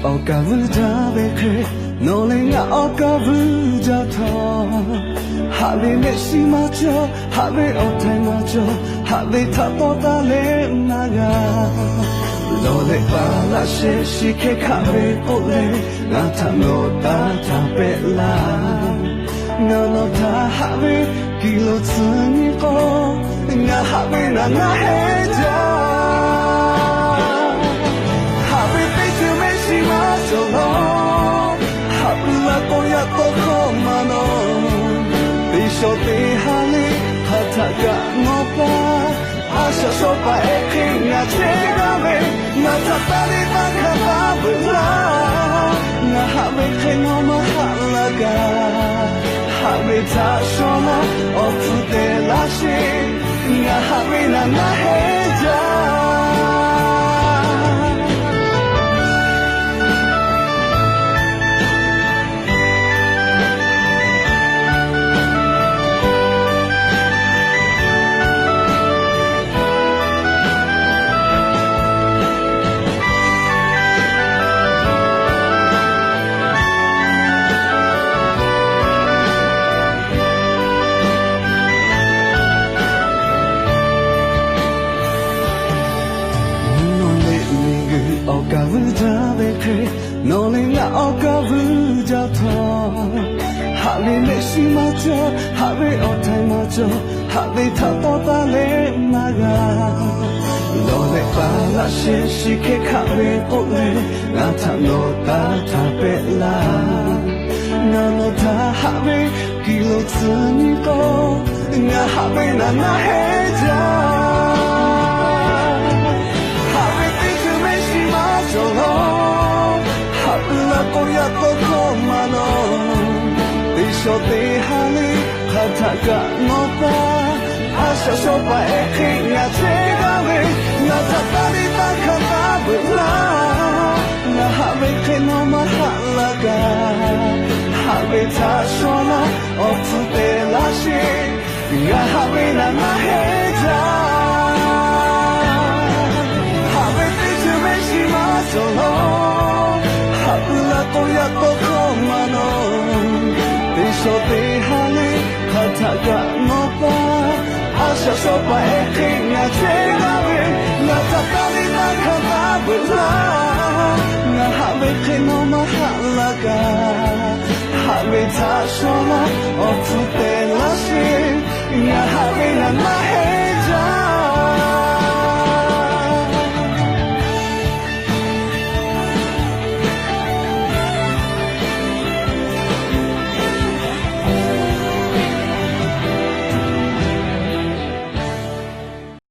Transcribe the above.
어까불자베크 너네가 어까불자터 하베 메시 맞죠 하베 어타이 맞죠 하베 타보다레 나가 너네 발라시 시케 카베 올레 나타노다 타벨라 너노다 하베 길로 츠니고 나 하베 나나 해자 Koya toko mano Bisho te hali Hataga ngopa Asha sopa eki nga chegame Nga tatari makaba bula Nga hawe kengo mahalaga Hawe tashona Otu te lashi Nga hawe na naheja 어까불자베크 너네가 어까불자터 하베 메시 맞죠 하베 어타이 맞죠 하베 타보다레 나가 너네 발라시 시케 카베 올레 나타노다 타벨라 너노다 하베 길로 츠니고 나 하베 나나 해자 Koya toko mano Bisho te hali Hataga ngopa Asha sopa eki nga chegame Nga tatari makaba bula Nga hawe keno mahalaga Hawe tashona Otu te lashi Nga hawe na naheja Hawe te jumeshi masolo Koya toko mano Bisho te hali Hataga ngopa Asha sopa eki nga chegame Nga tatari makaba bula Nga hawe keno mahalaga Hawe tashona Otu te lashi Nga hawe na nahe